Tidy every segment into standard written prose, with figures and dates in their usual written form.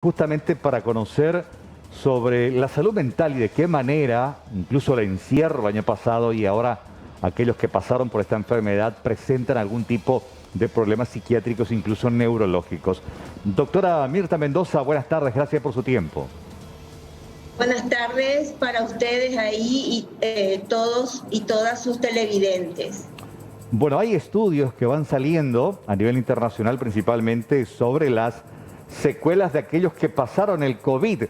justamente para conocer sobre la salud mental y de qué manera, incluso el encierro el año pasado y ahora aquellos que pasaron por esta enfermedad presentan algún tipo de problemas psiquiátricos, incluso neurológicos. Doctora Mirta Mendoza, buenas tardes, gracias por su tiempo. Buenas tardes para ustedes ahí y todos y todas sus televidentes. Bueno, hay estudios que van saliendo a nivel internacional principalmente sobre las secuelas de aquellos que pasaron el COVID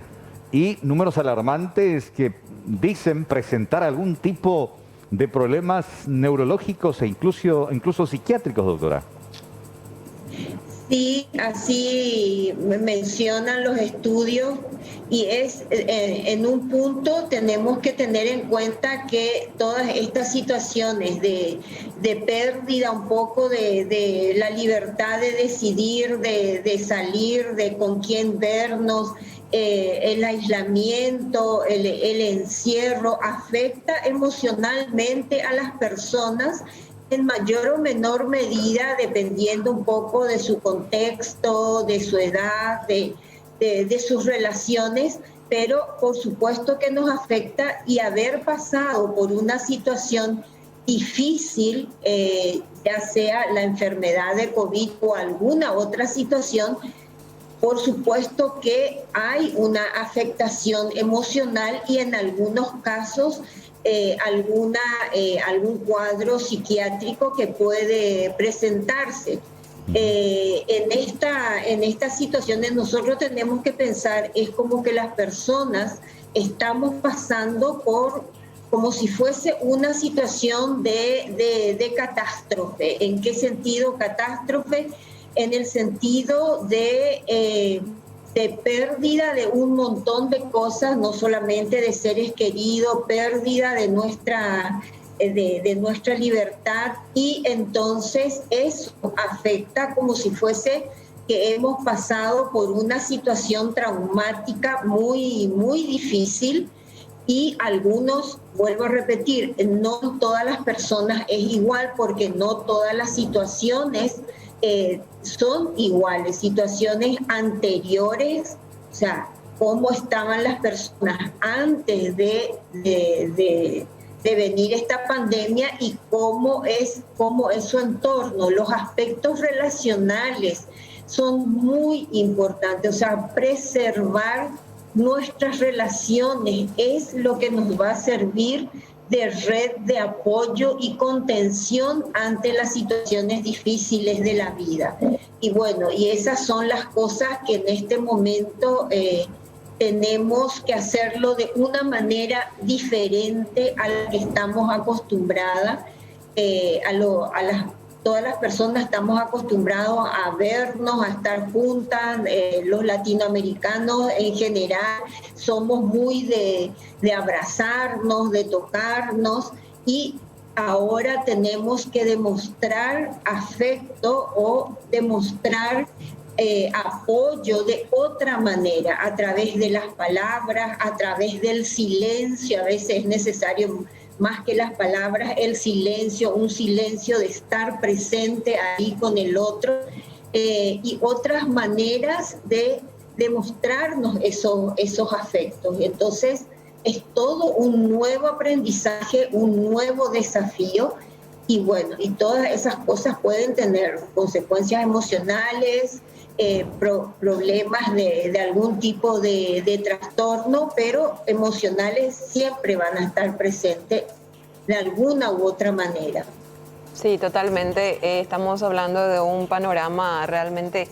y números alarmantes que dicen presentar algún tipo de problemas neurológicos e incluso psiquiátricos, doctora. Sí, así mencionan los estudios y en un punto tenemos que tener en cuenta que todas estas situaciones de pérdida un poco de la libertad de decidir, de salir, de con quién vernos, el aislamiento, el encierro afecta emocionalmente a las personas en mayor o menor medida, dependiendo un poco de su contexto, de su edad, de sus relaciones, pero por supuesto que nos afecta, y haber pasado por una situación difícil, ya sea la enfermedad de COVID o alguna otra situación, por supuesto que hay una afectación emocional y en algunos casos algún cuadro psiquiátrico que puede presentarse. En estas situaciones nosotros tenemos que pensar, es como que las personas estamos pasando por como si fuese una situación de catástrofe. ¿En qué sentido catástrofe? En el sentido de pérdida de un montón de cosas, no solamente de seres queridos, pérdida de nuestra libertad, y entonces eso afecta como si fuese que hemos pasado por una situación traumática muy, muy difícil. Y algunos, vuelvo a repetir, no todas las personas es igual, porque no todas las situaciones son iguales. Situaciones anteriores, o sea, cómo estaban las personas antes de venir esta pandemia y cómo es su entorno. Los aspectos relacionales son muy importantes, o sea, preservar nuestras relaciones es lo que nos va a servir de red de apoyo y contención ante las situaciones difíciles de la vida. Y bueno, y esas son las cosas que en este momento tenemos que hacerlo de una manera diferente a la que estamos acostumbradas. Todas las personas estamos acostumbrados a vernos, a estar juntas. Los latinoamericanos en general somos muy de abrazarnos, de tocarnos, y ahora tenemos que demostrar afecto o demostrar apoyo de otra manera, a través de las palabras, a través del silencio. A veces es necesario más que las palabras, el silencio, un silencio de estar presente ahí con el otro, y otras maneras de demostrarnos esos afectos. Entonces, es todo un nuevo aprendizaje, un nuevo desafío, y bueno, y todas esas cosas pueden tener consecuencias emocionales, problemas de algún tipo de trastorno, pero emocionales siempre van a estar presentes de alguna u otra manera. Sí, totalmente. Estamos hablando de un panorama realmente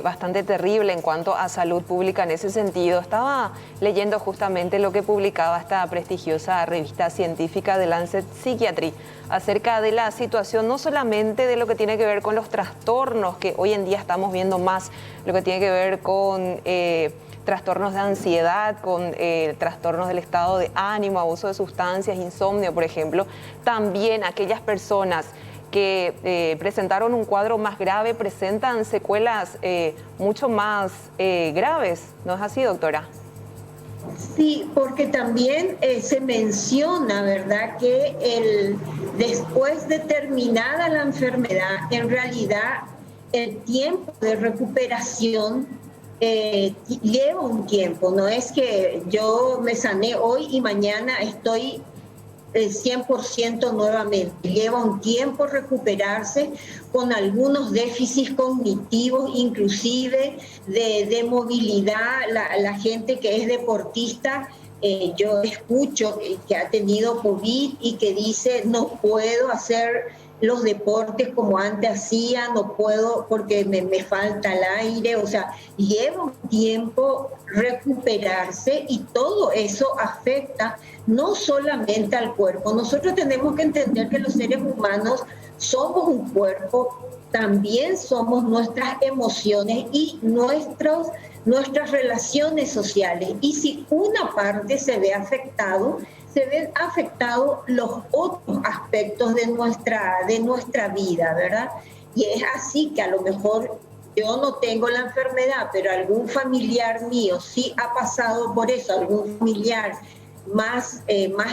bastante terrible en cuanto a salud pública en ese sentido. Estaba leyendo justamente lo que publicaba esta prestigiosa revista científica de Lancet Psychiatry acerca de la situación, no solamente de lo que tiene que ver con los trastornos, que hoy en día estamos viendo más, lo que tiene que ver con trastornos de ansiedad, con trastornos del estado de ánimo, abuso de sustancias, insomnio, por ejemplo. También aquellas personas que presentaron un cuadro más grave presentan secuelas mucho más graves. ¿No es así, doctora? Sí, porque también se menciona, ¿verdad?, que después de terminada la enfermedad, en realidad el tiempo de recuperación lleva un tiempo, no es que yo me sané hoy y mañana estoy 100% nuevamente. Lleva un tiempo recuperarse con algunos déficits cognitivos, inclusive de movilidad. La gente que es deportista, yo escucho que ha tenido COVID y que dice no puedo hacer los deportes como antes hacía, no puedo porque me falta el aire, o sea, lleva un tiempo recuperarse y todo eso afecta no solamente al cuerpo. Nosotros tenemos que entender que los seres humanos somos un cuerpo, también somos nuestras emociones y nuestras relaciones sociales. Y si una parte se ve afectado, se ven afectados los otros aspectos de nuestra vida, ¿verdad? Y es así que a lo mejor yo no tengo la enfermedad, pero algún familiar mío sí ha pasado por eso, algún familiar más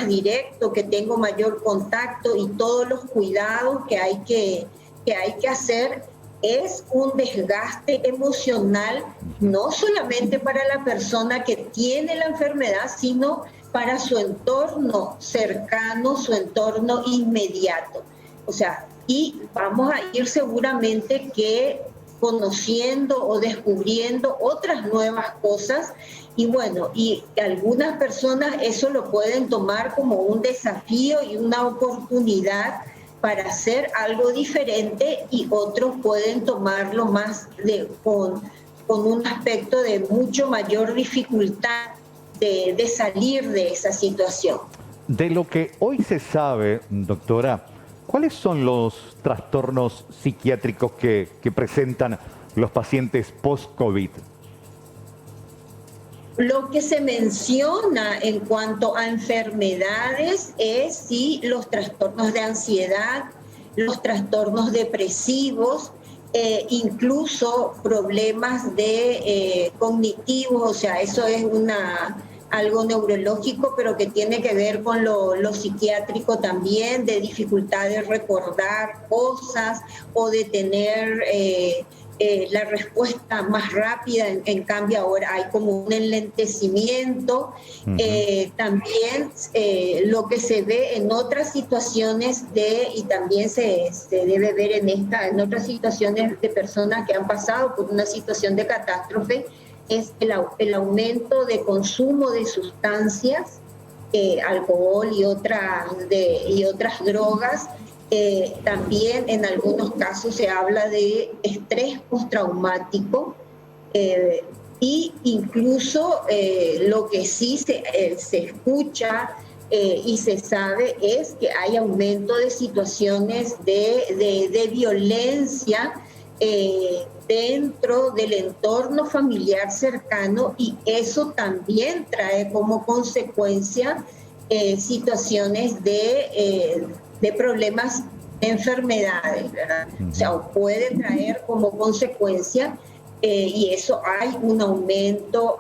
directo, que tengo mayor contacto y todos los cuidados que hay que hacer, es un desgaste emocional, no solamente para la persona que tiene la enfermedad, sino para su entorno cercano, su entorno inmediato. O sea, y vamos a ir seguramente que conociendo o descubriendo otras nuevas cosas y bueno, y algunas personas eso lo pueden tomar como un desafío y una oportunidad para hacer algo diferente y otros pueden tomarlo más con un aspecto de mucho mayor dificultad de salir de esa situación. De lo que hoy se sabe, doctora, ¿cuáles son los trastornos psiquiátricos que presentan los pacientes post-COVID? Lo que se menciona en cuanto a enfermedades es sí los trastornos de ansiedad, los trastornos depresivos, incluso problemas de cognitivos, o sea, eso es algo neurológico, pero que tiene que ver con lo psiquiátrico también, de dificultad de recordar cosas o de tener la respuesta más rápida. En cambio ahora hay como un enlentecimiento. También lo que se ve en otras situaciones y también se debe ver en otras situaciones de personas que han pasado por una situación de catástrofe, es el aumento de consumo de sustancias, alcohol y otras drogas. También en algunos casos se habla de estrés postraumático y incluso lo que sí se escucha y se sabe es que hay aumento de situaciones de violencia dentro del entorno familiar cercano, y eso también trae como consecuencia situaciones de problemas, enfermedades, ¿verdad? O sea, puede traer como consecuencia y eso hay un aumento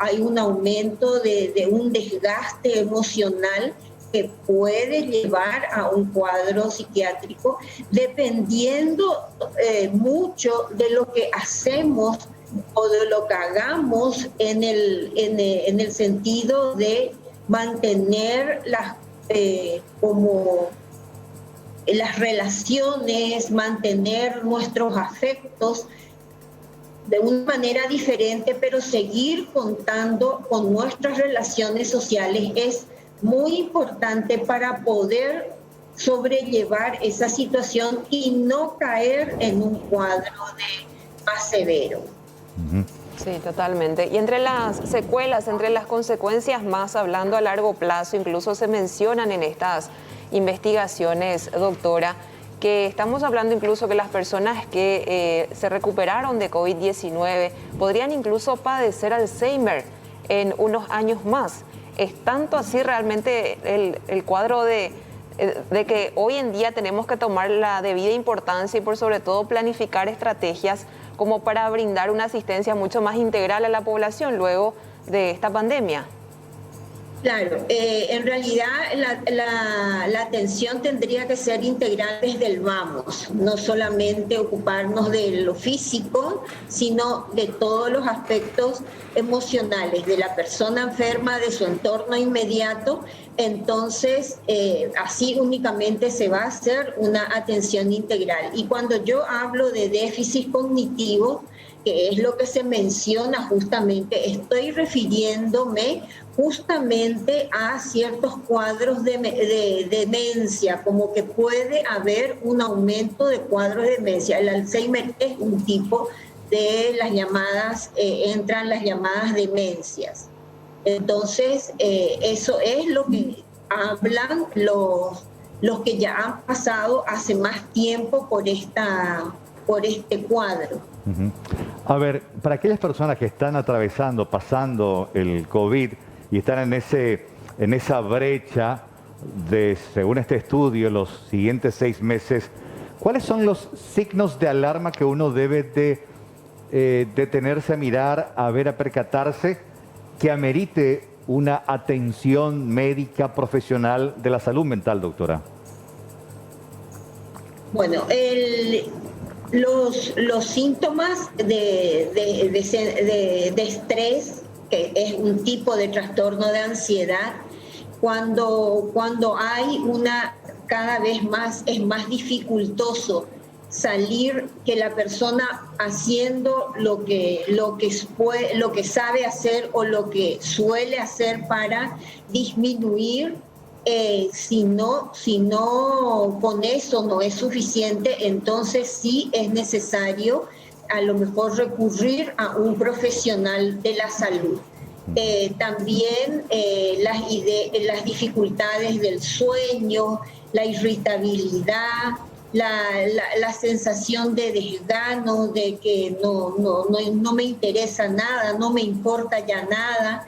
de un desgaste emocional que puede llevar a un cuadro psiquiátrico, dependiendo mucho de lo que hacemos o de lo que hagamos en el sentido de mantener como las relaciones, mantener nuestros afectos de una manera diferente, pero seguir contando con nuestras relaciones sociales es muy importante para poder sobrellevar esa situación y no caer en un cuadro más severo. Sí, totalmente. Y entre las secuelas, entre las consecuencias, más hablando a largo plazo, incluso se mencionan en estas investigaciones, doctora, que estamos hablando incluso que las personas que se recuperaron de COVID-19 podrían incluso padecer Alzheimer en unos años más. ¿Es tanto así realmente el cuadro de que hoy en día tenemos que tomar la debida importancia y por sobre todo planificar estrategias como para brindar una asistencia mucho más integral a la población luego de esta pandemia? Claro, en realidad la atención tendría que ser integral desde el vamos, no solamente ocuparnos de lo físico, sino de todos los aspectos emocionales de la persona enferma, de su entorno inmediato. Entonces, así únicamente se va a hacer una atención integral. Y cuando yo hablo de déficit cognitivo, que es lo que se menciona justamente, estoy refiriéndome justamente a ciertos cuadros de demencia, como que puede haber un aumento de cuadros de demencia. El Alzheimer es un tipo de las llamadas, entran las llamadas demencias. Entonces, eso es lo que hablan los que ya han pasado hace más tiempo por este cuadro. A ver, para aquellas personas que están atravesando, pasando el COVID y están en esa brecha de, según este estudio, los siguientes 6 meses, ¿cuáles son los signos de alarma que uno debe de detenerse a mirar, a ver, a percatarse, que amerite una atención médica profesional de la salud mental, doctora? Bueno, los síntomas de estrés, que es un tipo de trastorno de ansiedad, cuando hay cada vez más, es más dificultoso salir, que la persona haciendo lo que sabe hacer o lo que suele hacer para disminuir. Si no con eso no es suficiente, entonces sí es necesario a lo mejor recurrir a un profesional de la salud. También las dificultades del sueño, la irritabilidad, la sensación de desgano, de que no me interesa nada, no me importa ya nada,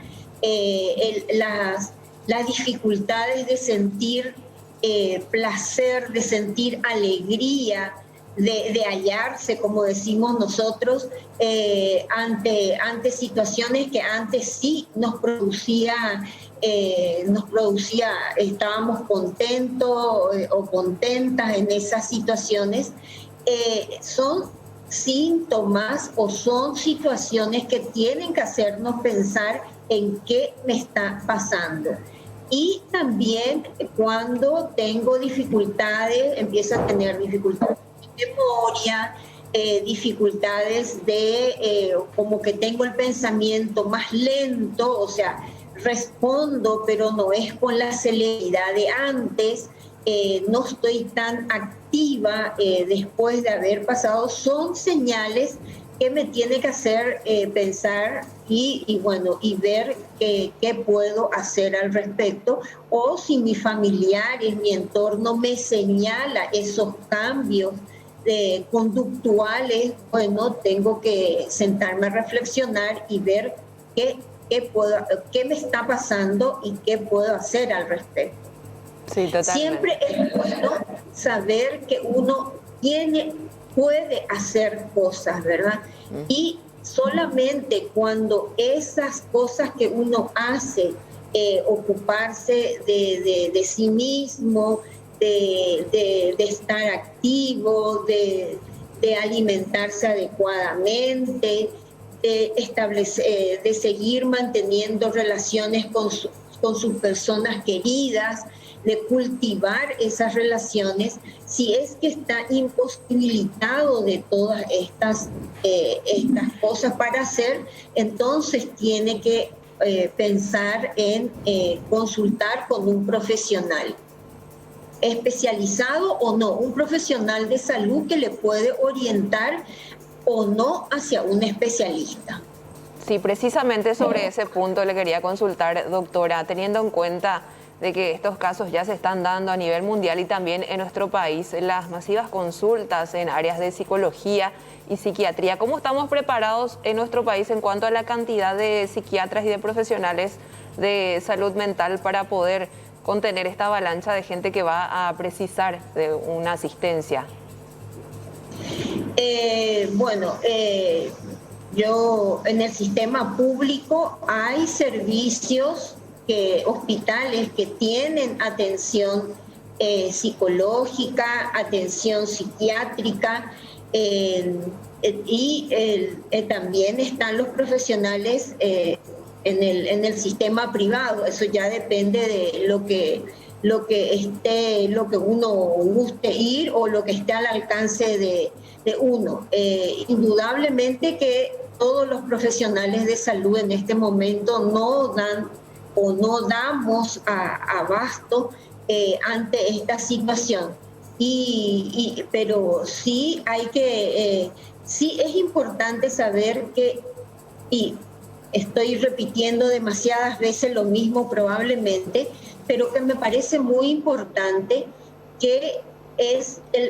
las dificultades de sentir placer, de sentir alegría, de hallarse, como decimos nosotros, ante situaciones que antes sí nos producía, estábamos contentos o contentas en esas situaciones. Son síntomas o son situaciones que tienen que hacernos pensar en qué me está pasando. Y también cuando tengo dificultades, empiezo a tener dificultades de memoria, dificultades como que tengo el pensamiento más lento, o sea, respondo, pero no es con la celeridad de antes, no estoy tan activa después de haber pasado, son señales que me tiene que hacer pensar y ver qué puedo hacer al respecto, o si mis familiares, mi entorno me señala esos cambios conductuales, bueno, tengo que sentarme a reflexionar y ver qué me está pasando y qué puedo hacer al respecto. Sí, totalmente. Siempre es bueno saber que uno puede hacer cosas, ¿verdad? Y solamente cuando esas cosas que uno hace, ocuparse de sí mismo, de estar activo, de alimentarse adecuadamente, de seguir manteniendo relaciones con sus personas queridas, de cultivar esas relaciones, si es que está imposibilitado de todas estas cosas para hacer, entonces tiene que pensar en consultar con un profesional especializado o no, un profesional de salud que le puede orientar o no hacia un especialista. Sí, precisamente sobre ese punto le quería consultar, doctora, teniendo en cuenta de que estos casos ya se están dando a nivel mundial y también en nuestro país, las masivas consultas en áreas de psicología y psiquiatría. ¿Cómo estamos preparados en nuestro país en cuanto a la cantidad de psiquiatras y de profesionales de salud mental para poder contener esta avalancha de gente que va a precisar de una asistencia? Yo en el sistema público hay servicios hospitales que tienen atención psicológica, atención psiquiátrica, también están los profesionales en el sistema privado. Eso ya depende de lo que uno guste ir o lo que esté al alcance de uno. Indudablemente que todos los profesionales de salud en este momento no dan o no damos abasto ante esta situación. Pero sí sí es importante saber que, y estoy repitiendo demasiadas veces lo mismo probablemente, pero que me parece muy importante que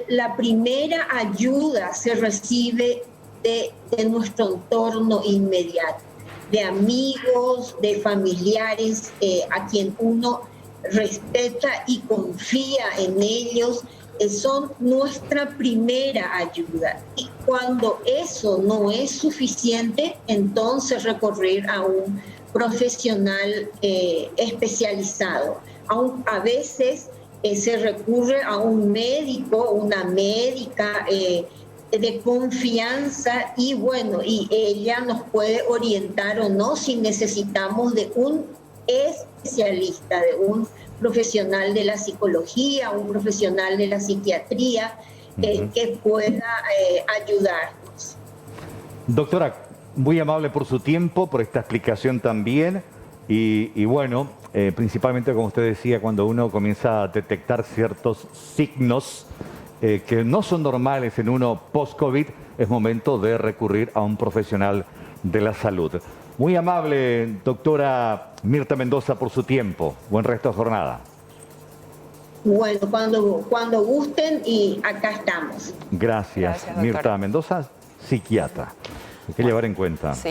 la primera ayuda se recibe de nuestro entorno inmediato, de amigos, de familiares a quien uno respeta y confía en ellos. Son nuestra primera ayuda, y cuando eso no es suficiente, entonces recurrir a un profesional especializado. A veces se recurre a un médico, una médica de confianza, y bueno, y ella nos puede orientar o no si necesitamos de un especialista, de un profesional de la psicología, un profesional de la psiquiatría que pueda ayudarnos. Doctora, muy amable por su tiempo, por esta explicación también. Y bueno, principalmente como usted decía, cuando uno comienza a detectar ciertos signos que no son normales en uno post-COVID, es momento de recurrir a un profesional de la salud. Muy amable, doctora Mirta Mendoza, por su tiempo. Buen resto de jornada. Bueno, cuando gusten, y acá estamos. Gracias, Gracias, Mirta Mendoza, psiquiatra. Hay que llevar en cuenta. Sí.